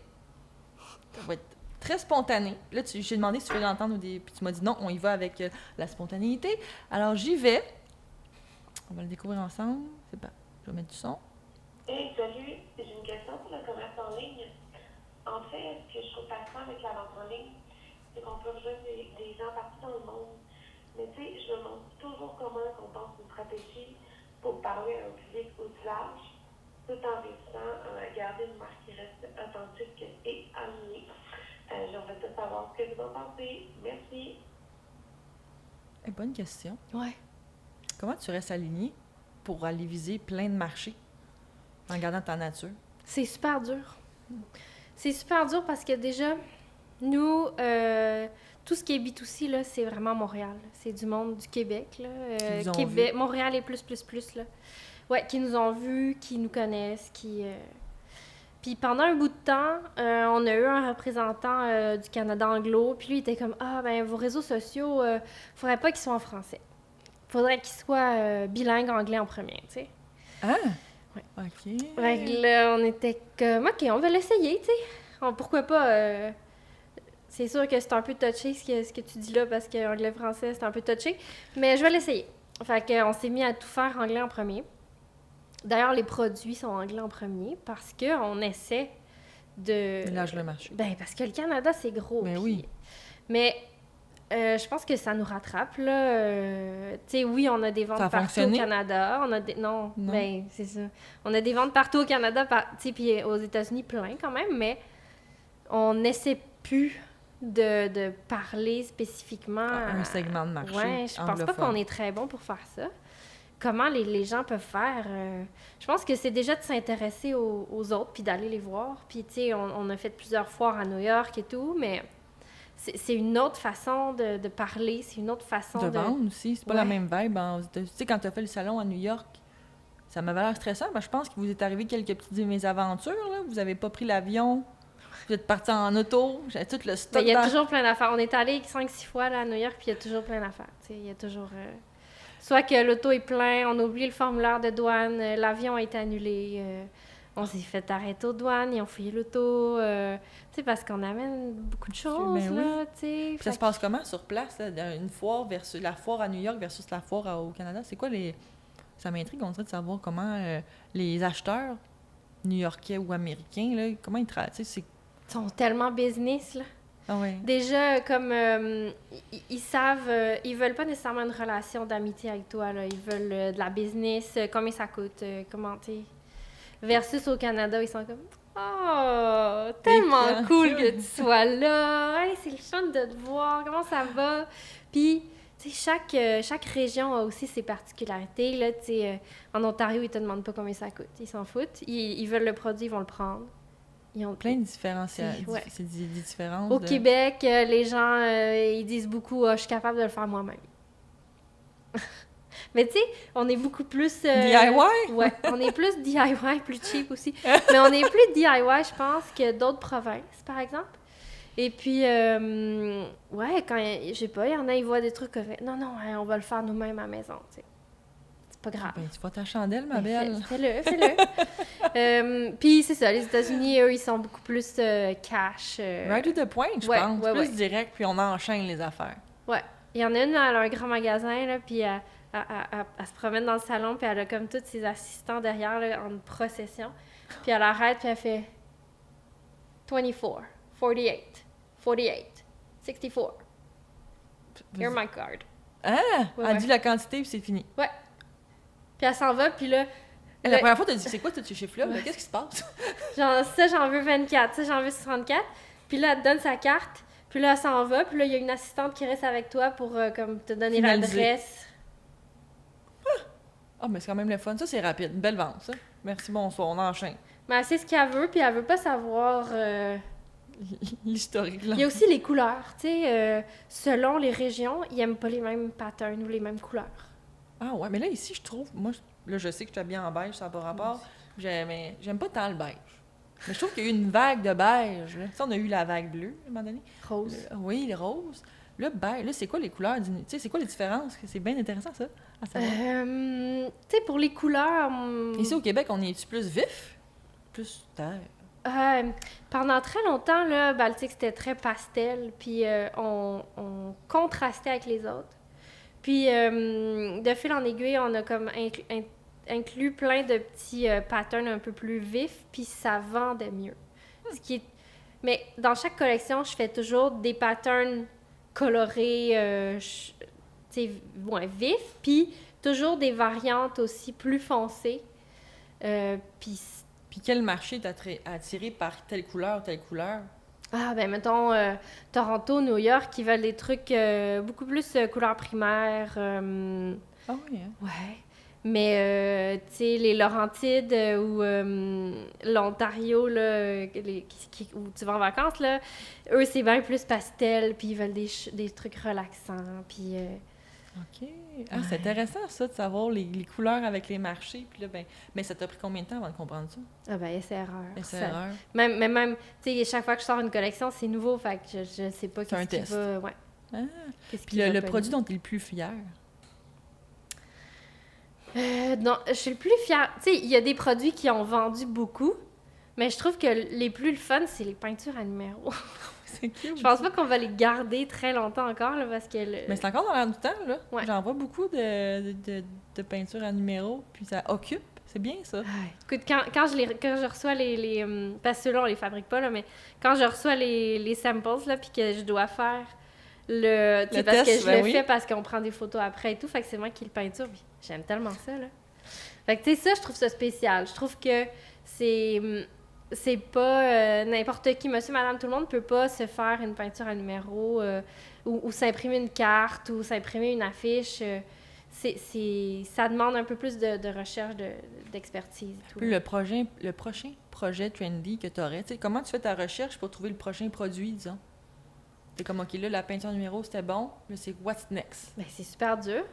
Ça va être très spontané. Là, j'ai demandé si tu veux l'entendre, puis tu m'as dit non, on y va avec la spontanéité. Alors, j'y vais. On va le découvrir ensemble. C'est pas... Je vais mettre du son. Hey, salut. J'ai une question pour le commerce en ligne. En fait, ce que je trouve fascinant avec la vente en ligne, c'est qu'on peut rejoindre des gens partout dans le monde. Mais tu sais, je me demande toujours comment on pense une stratégie pour parler à un public aussi large, tout en réussissant à garder une marque qui reste authentique et alignée. J'aimerais tout savoir ce que vous en pensez. Merci. Bonne question. Ouais. Comment tu restes aligné pour aller viser plein de marchés en gardant ta nature? C'est super dur. C'est super dur parce que déjà, nous, tout ce qui est B2C, là, c'est vraiment Montréal. C'est du monde du Québec, là. Québec, Montréal et plus, là. Ouais, qui nous ont vus, qui nous connaissent, Puis pendant un bout de temps, on a eu un représentant du Canada anglo, puis lui, il était comme « Ah, ben vos réseaux sociaux, faudrait pas qu'ils soient en français. Faudrait qu'ils soient bilingues anglais en premier, tu sais. » Ah! Ouais. OK. Fait que là, on était comme « OK, on va l'essayer, tu sais. Pourquoi pas... C'est sûr que c'est un peu touché ce que tu dis là, parce que anglais-français, c'est un peu touché. Mais je vais l'essayer. » Fait qu'on s'est mis à tout faire anglais en premier. D'ailleurs, les produits sont anglais en premier parce qu'on essaie de... Mélange le marché. Ben, parce que le Canada, c'est gros. Mais oui. Mais je pense que ça nous rattrape, là. Tu sais, oui, on a des ventes partout au Canada. Non, ben, c'est ça. On a des ventes partout au Canada, tu sais, puis aux États-Unis, plein quand même, mais on n'essaie plus de parler spécifiquement à un segment de marché. Ouais, je pense pas qu'on est très bon pour faire ça. Comment les gens peuvent faire. Je pense que c'est déjà de s'intéresser aux autres puis d'aller les voir. Puis, tu sais, on a fait plusieurs foires à New York et tout, mais c'est une autre façon de parler, c'est une autre façon de vendre aussi. C'est pas la même vibe. Tu sais, quand tu as fait le salon à New York, ça m'avait l'air stressant, mais je pense que vous est arrivé quelques petites mésaventures, là. Vous avez pas pris l'avion, vous êtes parti en auto, j'avais tout le stock Il y a dans... toujours plein d'affaires. On est allé 5-6 fois là, à New York, puis il y a toujours plein d'affaires. Il y a toujours... soit que l'auto est plein, on a oublié le formulaire de douane, l'avion a été annulé, on s'est fait arrêter aux douanes, ils ont fouillé l'auto, parce qu'on amène beaucoup de choses, Ben oui. là, tu sais. Puis ça se passe comment sur place, là, une foire versus la foire à New York versus la foire au Canada? C'est quoi les... Ça m'intrigue, on dirait, de savoir comment les acheteurs new-yorkais ou américains, là, comment ils travaillent, tu sais, c'est... Ils sont tellement business, là. Ah ouais. Déjà, comme ils savent, ils veulent pas nécessairement une relation d'amitié avec toi, là. Ils veulent de la business, combien ça coûte, comment t'es. Versus au Canada, ils sont comme oh, tellement cool que tu sois là. Hey, c'est le fun de te voir, comment ça va? Puis, tu sais, chaque région a aussi ses particularités, là. Tu sais, en Ontario, ils te demandent pas combien ça coûte. Ils s'en foutent. Ils veulent le produit, ils vont le prendre. Ils ont Plein de différences. Ouais. C'est des différences. Au Québec, les gens, ils disent beaucoup je suis capable de le faire moi-même. Mais tu sais, on est beaucoup plus... DIY? Ouais, on est plus DIY, plus cheap aussi. Mais on est plus DIY, je pense, que d'autres provinces, par exemple. Et puis, ouais, quand, je sais pas, il y en a, ils voient des trucs comme non, hein, on va le faire nous-mêmes à la maison, tu sais. C'est pas grave. Ben, tu vois ta chandelle, ma belle. Fais-le. Puis c'est ça, les États-Unis, eux, ils sont beaucoup plus cash. Right to the point, je pense. Plus direct, puis on enchaîne les affaires. Ouais. Il y en a une, elle a un grand magasin, là, puis elle se promène dans le salon, puis elle a comme tous ses assistants derrière, là, en procession. Puis elle arrête, puis elle fait 24, 48, 48, 64. Here's my card. Ah! Elle dit la quantité, puis c'est fini. Ouais. Puis elle s'en va, puis là... La première fois, tu as dit, c'est quoi tous ces chiffres-là? Ouais. Qu'est-ce qui se passe? Genre, ça, j'en veux 24, ça, j'en veux 64. Puis là, elle te donne sa carte, puis là, elle s'en va, puis là, il y a une assistante qui reste avec toi pour comme te donner l'adresse. Ah, mais c'est quand même le fun. Ça, c'est rapide. Une belle vente, ça. Merci, bonsoir. On enchaîne. Mais elle sait ce qu'elle veut, puis elle veut pas savoir... l'historique, là. Il y a aussi les couleurs, tu sais. Selon les régions, ils aiment pas les mêmes patterns ou les mêmes couleurs. Ah ouais, mais là, ici, je trouve... Moi, là, je sais que je suis habillée en beige, ça n'a pas rapport. Mais j'aime pas tant le beige. Mais je trouve qu'il y a eu une vague de beige. Là. Tu sais, on a eu la vague bleue, à un moment donné. Rose. Oui, les roses. Là, beige, là, c'est quoi les couleurs? Tu sais, c'est quoi les différences? C'est bien intéressant, ça, à savoir. Tu sais, pour les couleurs... Ici, au Québec, on est-tu plus vif? Plus terre? Pendant très longtemps, là, Baltique, c'était très pastel, puis on contrastait avec les autres. Puis, de fil en aiguille, on a comme inclus plein de petits patterns un peu plus vifs, puis ça vendait mieux. Mais dans chaque collection, je fais toujours des patterns colorés, vifs, puis toujours des variantes aussi plus foncées. Puis quel marché t'a attiré par telle couleur, telle couleur? Ah, ben mettons, Toronto, New York, ils veulent des trucs beaucoup plus couleur primaire. Ah oui, hein? Ouais. Mais, tu sais, les Laurentides ou l'Ontario, là, où tu vas en vacances, là, eux, c'est bien plus pastel, puis ils veulent des trucs relaxants, puis... OK. Ah, c'est intéressant, ça, de savoir les couleurs avec les marchés. Puis là, mais ça t'a pris combien de temps avant de comprendre ça? Ah ben, essai-erreur. Essai-erreur. Même, tu sais, chaque fois que je sors une collection, c'est nouveau, fait que je sais pas qu'est-ce qui va... Ouais. Ah. Puis le produit dont tu es le plus fier? Non, je suis le plus fière. Tu sais, il y a des produits qui ont vendu beaucoup, mais je trouve que les plus le fun, c'est les peintures à numéros. C'est cute. Je pense pas qu'on va les garder très longtemps encore, là, parce que... Mais c'est encore dans l'air du temps, là. Ouais. J'en vois beaucoup de peintures à numéros, puis ça occupe. C'est bien, ça. Écoute, quand je reçois les parce que ceux-là, on les fabrique pas, là, mais quand je reçois les samples, là, puis que je dois faire le test, parce que je le fais parce qu'on prend des photos après et tout, fait que c'est moi qui le peinture, puis j'aime tellement ça, là. Fait que, tu sais, ça, je trouve ça spécial. Je trouve que c'est pas n'importe qui, monsieur, madame, tout le monde peut pas se faire une peinture à numéro ou s'imprimer une carte ou s'imprimer une affiche. Ça demande un peu plus de recherche, d'expertise. Et tout, le prochain projet trendy que tu aurais, comment tu fais ta recherche pour trouver le prochain produit, disons? T'es comme, OK, là, la peinture à numéro, c'était bon. Là, c'est what's next? Bien, c'est super dur.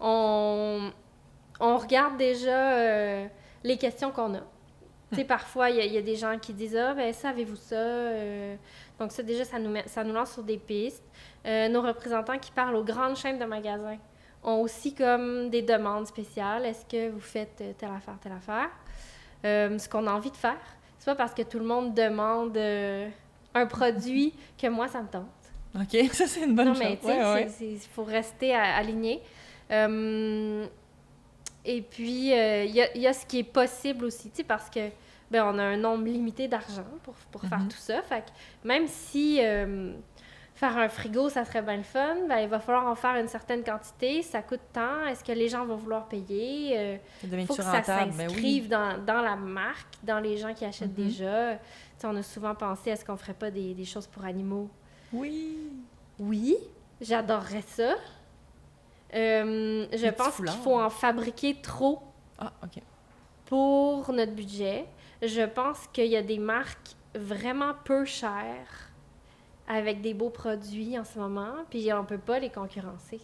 On on regarde déjà les questions qu'on a. Tu sais, parfois, il y a des gens qui disent « Ah, ben savez-vous ça? Donc ça, déjà, ça nous lance sur des pistes. Nos représentants qui parlent aux grandes chaînes de magasins ont aussi comme des demandes spéciales. Est-ce que vous faites telle affaire, telle affaire? Ce qu'on a envie de faire. C'est pas parce que tout le monde demande un produit que moi, ça me tente. OK, ça, c'est une bonne chose. Non, mais tu sais, il faut rester aligné. Et puis, il y a ce qui est possible aussi, tu sais, parce que ben, on a un nombre limité d'argent pour faire tout ça. Fait que même si faire un frigo, ça serait bien le fun, ben, il va falloir en faire une certaine quantité. Ça coûte tant. Est-ce que les gens vont vouloir payer? Il faut que ça s'inscrive dans la marque, dans les gens qui achètent déjà. Tu sais, on a souvent pensé, est-ce qu'on ferait pas des choses pour animaux? Oui, j'adorerais ça. Je pense qu'il faut en fabriquer trop pour notre budget. Je pense qu'il y a des marques vraiment peu chères avec des beaux produits en ce moment, puis on peut pas les concurrencer.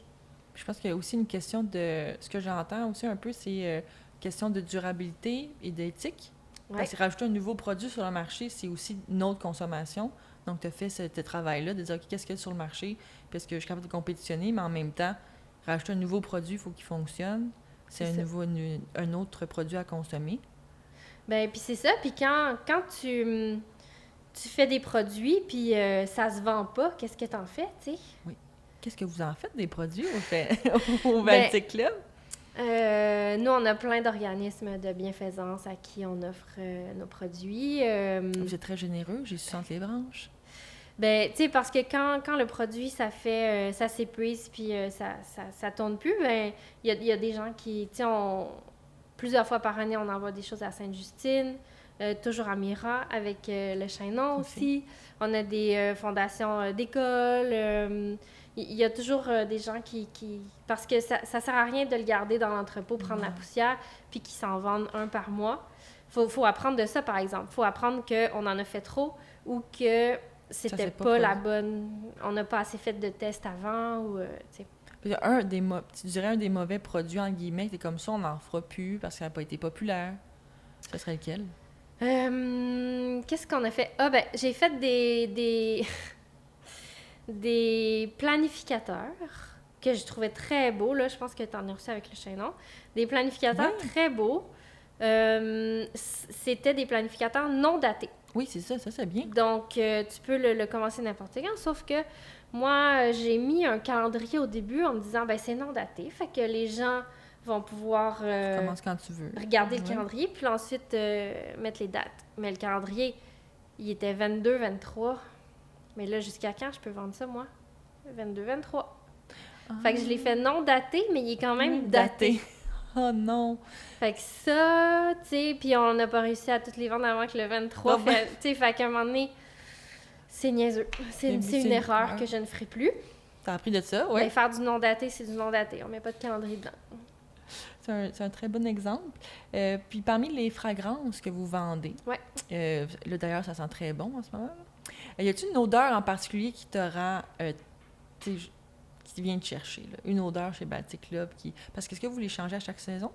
Je pense qu'il y a aussi une question de... Ce que j'entends aussi un peu, c'est question de durabilité et d'éthique. Ouais. Parce que rajouter un nouveau produit sur le marché, c'est aussi une autre consommation. Donc, tu as fait ce travail-là de dire, OK, qu'est-ce qu'il y a sur le marché? Puis est-ce que je suis capable de compétitionner? Mais en même temps, rajouter un nouveau produit, il faut qu'il fonctionne. C'est un autre produit à consommer. Bien, puis c'est ça. Puis quand tu fais des produits, puis ça se vend pas, qu'est-ce que t'en fais, tu sais? Oui. Qu'est-ce que vous en faites des produits au Baltic Club? Nous, on a plein d'organismes de bienfaisance à qui on offre nos produits. Vous êtes très généreux, j'ai su entre les branches. Ben, tu sais, parce que quand le produit, ça s'épuise, puis ça tourne plus, ben, il y a des gens qui, tu sais, plusieurs fois par année, on envoie des choses à Sainte-Justine, toujours à Mira, avec le Chaînon aussi. On a des fondations d'école. Il y a toujours des gens qui... Parce que ça sert à rien de le garder dans l'entrepôt, prendre la poussière, puis qu'ils s'en vendent un par mois. Faut apprendre de ça, par exemple. Faut apprendre qu'on en a fait trop ou que c'était pas la bonne... On n'a pas assez fait de tests avant ou... tu sais. Tu dirais un des mauvais produits, en guillemets, c'est comme ça, on n'en fera plus parce que ça n'a pas été populaire. Ce serait lequel? Qu'est-ce qu'on a fait? Ah, ben, j'ai fait des planificateurs que je trouvais très beaux. Là, je pense que tu en as reçu avec le Chaînon. Des planificateurs très beaux. C'était des planificateurs non datés. Oui, c'est ça c'est bien. Donc, tu peux le commencer n'importe quand, sauf que moi, j'ai mis un calendrier au début en me disant, ben c'est non daté, fait que les gens vont pouvoir commence quand tu veux. Regarder le calendrier, puis ensuite mettre les dates. Mais le calendrier, il était 22, 23. Mais là, jusqu'à quand je peux vendre ça, moi? 22, 23. Fait que je l'ai fait non daté, mais il est quand même daté. Oh non! Fait que ça, tu sais, puis on n'a pas réussi à toutes les vendre avant que le 23. Tu sais, fait qu'à un moment donné, c'est niaiseux. C'est une erreur que je ne ferai plus. T'as appris de ça, oui? Ben, faire du non daté, c'est du non daté. On met pas de calendrier dedans. C'est un très bon exemple. Puis parmi les fragrances que vous vendez, là d'ailleurs, ça sent très bon en ce moment. Y a-t-il une odeur en particulier qui te rend, qui vient te chercher, là? Une odeur chez Baltic Club parce que est-ce que vous les changez à chaque saison?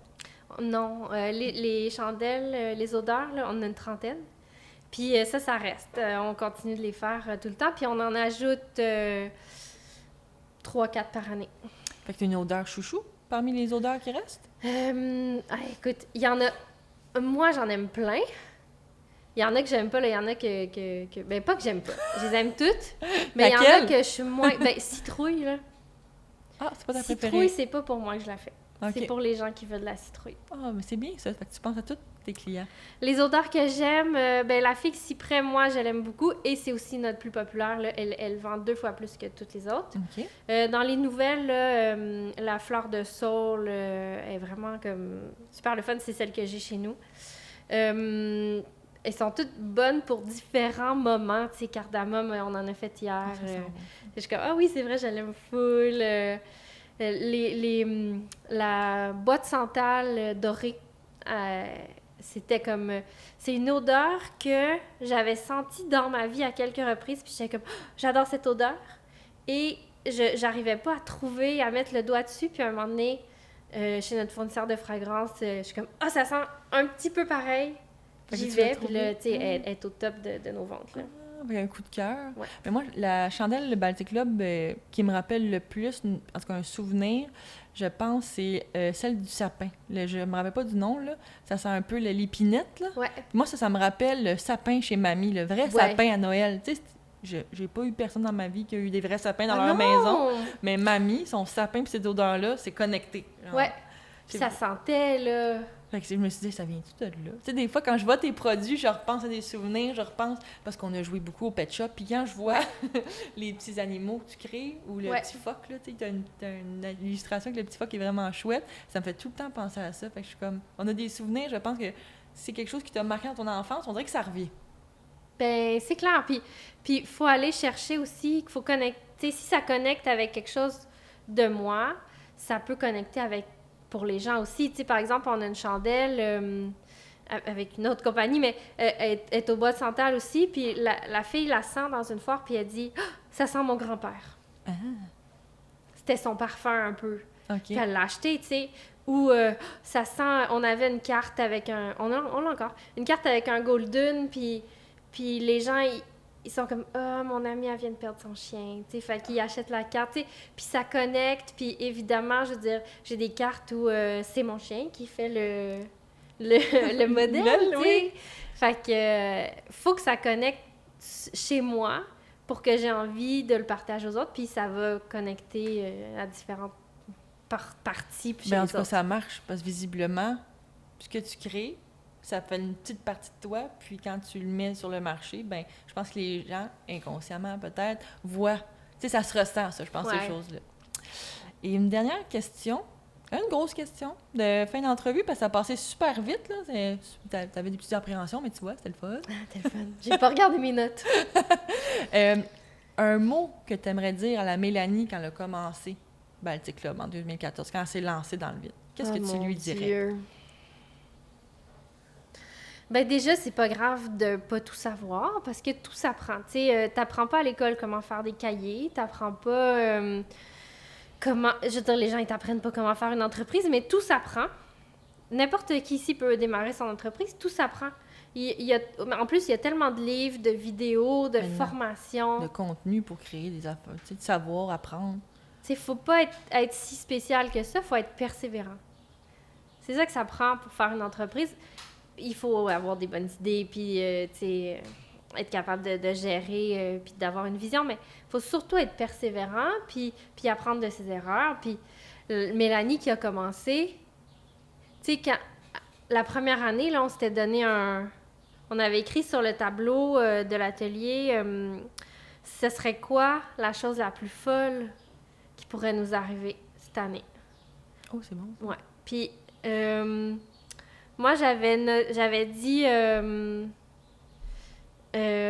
Non, les chandelles, les odeurs, là, on a une trentaine. Puis ça reste. On continue de les faire tout le temps. Puis on en ajoute 3-4 par année. Fait que t'as une odeur chouchou parmi les odeurs qui restent? Écoute, il y en a... Moi, j'en aime plein. Il y en a que j'aime pas, là. Il y en a que... Ben, pas que j'aime pas. Je les aime toutes. Mais il y en a que je suis moins... Ben, citrouille, là. Ah, c'est pas ta préférée? Citrouille, c'est pas pour moi que je la fais. Okay. C'est pour les gens qui veulent de la citrouille. Ah, mais c'est bien ça. Fait que tu penses à tous tes clients. Les odeurs que j'aime, ben la figue cyprès, moi, je l'aime beaucoup. Et c'est aussi notre plus populaire. Là. Elle vend 2 fois plus que toutes les autres. Okay. Dans les nouvelles, là, la fleur de saule est vraiment comme super le fun. C'est celle que j'ai chez nous. Elles sont toutes bonnes pour différents moments. Tu sais, cardamome, on en a fait hier. Je suis comme, ah oui, c'est vrai, je l'aime full. La boîte santal dorée, c'était comme... c'est une odeur que j'avais sentie dans ma vie à quelques reprises, puis j'étais comme, oh, j'adore cette odeur. Et j'arrivais pas à mettre le doigt dessus, puis à un moment donné, chez notre fournisseur de fragrances. Je suis comme, ça sent un petit peu pareil. Fait que J'y tu l'as vais, puis là, trouvé. elle est au top de nos ventes. Là. Avec un coup de cœur. Ouais. Mais moi, la chandelle, le Baltic Club, qui me rappelle le plus, en tout cas un souvenir, je pense, c'est celle du sapin. Je me rappelle pas du nom, là. Ça sent un peu l'épinette, là. Ouais. Puis moi, ça me rappelle le sapin chez mamie, le vrai sapin à Noël. Tu sais, j'ai pas eu personne dans ma vie qui a eu des vrais sapins dans leur maison, mais mamie, son sapin puis ces odeurs-là, c'est connecté. Genre, ouais. Puis ça sentait, là... Fait que je me suis dit, ça vient-tu de là? Tu sais, des fois, quand je vois tes produits, je repense à des souvenirs, je repense... Parce qu'on a joué beaucoup au pet shop, puis quand je vois les petits animaux que tu crées, ou le petit phoque, là, tu sais, t'as une illustration avec le petit phoque qui est vraiment chouette, ça me fait tout le temps penser à ça. Fait que je suis comme... On a des souvenirs, je pense que c'est quelque chose qui t'a marqué dans ton enfance, on dirait que ça revient. Ben, c'est clair. Puis il faut aller chercher aussi, qu'il faut connecter. Si ça connecte avec quelque chose de moi, ça peut connecter avec... pour les gens aussi. Tu sais, par exemple, on a une chandelle avec une autre compagnie, mais elle est au bois de santal aussi, puis la fille la sent dans une foire, puis elle dit « ça sent mon grand-père ». C'était son parfum un peu. Puis elle l'a acheté, tu sais. Ou ça sent... On avait une carte avec un... On l'a encore. Une carte avec un golden, puis les gens... Ils sont comme « Ah, mon amie, elle vient de perdre son chien. » Tu sais, fait qu'ils achètent la carte, tu sais. Puis ça connecte. Puis évidemment, je veux dire, j'ai des cartes où c'est mon chien qui fait le modèle, tu sais. Oui. Fait que faut que ça connecte chez moi pour que j'ai envie de le partager aux autres. Puis ça va connecter à différentes parties. Puis Ben, en tout cas, ça marche, parce que visiblement, ce que tu crées, ça fait une petite partie de toi, puis quand tu le mets sur le marché, ben je pense que les gens, inconsciemment peut-être, voient. Tu sais, ça se ressent, ça, je pense, ces choses-là. Et une dernière question, une grosse question de fin d'entrevue, parce que ça passait super vite, là. T'avais des petites appréhensions, mais tu vois, c'était le fun. C'était le fun. J'ai pas regardé mes notes. Un mot que tu aimerais dire à la Mélanie quand elle a commencé Baltic Club en 2014, quand elle s'est lancée dans le vide. Qu'est-ce que tu lui dirais? Dieu. Ben déjà, c'est pas grave de pas tout savoir, parce que tout s'apprend. Tu sais, t'apprends pas à l'école comment faire des cahiers, t'apprends pas comment... Je veux dire, les gens, ils t'apprennent pas comment faire une entreprise, mais tout s'apprend. N'importe qui ici peut démarrer son entreprise, tout s'apprend. En plus, il y a tellement de livres, de vidéos, de formations. De contenu pour créer des affaires, tu sais, de savoir, apprendre. Tu sais, faut pas être si spécial que ça, faut être persévérant. C'est ça que ça prend pour faire une entreprise. Il faut avoir des bonnes idées, puis, tu sais, être capable de gérer, puis d'avoir une vision, mais il faut surtout être persévérant, puis apprendre de ses erreurs. Puis Mélanie qui a commencé, tu sais, la première année, là, on s'était donné on avait écrit sur le tableau de l'atelier, ce serait quoi la chose la plus folle qui pourrait nous arriver cette année? Oh, c'est bon. Ouais. Puis... moi, j'avais dit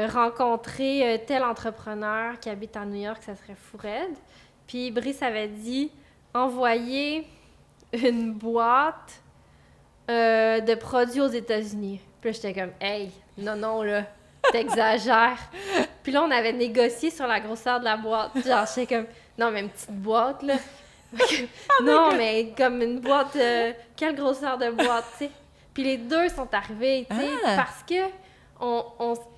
rencontrer tel entrepreneur qui habite à New York, ça serait fou raide. Puis Brice avait dit envoyer une boîte de produits aux États-Unis. Puis là, j'étais comme « Hey, non, là, t'exagères. » Puis là, on avait négocié sur la grosseur de la boîte. Genre, j'étais comme « Non, mais une petite boîte, là. » Non, mais comme une boîte... quelle grosseur de boîte, tu sais. Puis les deux sont arrivés, tu sais, parce que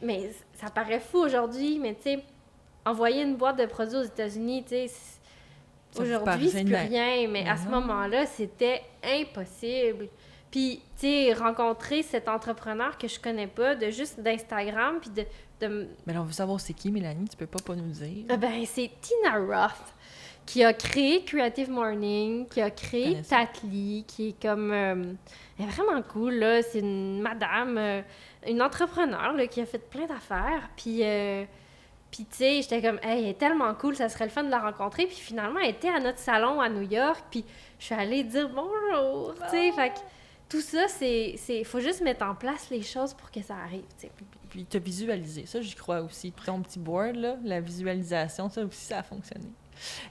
mais ça paraît fou aujourd'hui, mais tu sais, envoyer une boîte de produits aux États-Unis, tu sais, aujourd'hui, c'est plus rien, mais à ce moment-là, c'était impossible. Puis, tu sais, rencontrer cet entrepreneur que je connais pas, d'Instagram, puis de... Mais là, on veut savoir c'est qui, Mélanie, tu peux pas nous dire. Ben, c'est Tina Roth, qui a créé Creative Morning, qui a créé Tatli, qui est comme... elle est vraiment cool, là. C'est une madame, une entrepreneur, là, qui a fait plein d'affaires. Puis tu sais, j'étais comme, hey, elle est tellement cool, ça serait le fun de la rencontrer. Puis finalement, elle était à notre salon à New York, puis je suis allée dire bonjour, tu sais. Fait que tout ça, faut juste mettre en place les choses pour que ça arrive, tu sais. Puis te visualiser, ça, j'y crois aussi. Puis ton petit board, là, la visualisation, ça aussi, ça a fonctionné.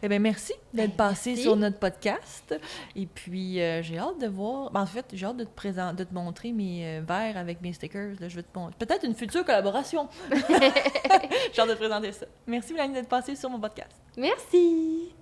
Eh bien, merci d'être passé sur notre podcast. Et puis, j'ai hâte de voir... En fait, j'ai hâte de te montrer mes verres avec mes stickers. Là, je vais te montrer. Peut-être une future collaboration. J'ai hâte de te présenter ça. Merci, Mélanie, d'être passée sur mon podcast. Merci!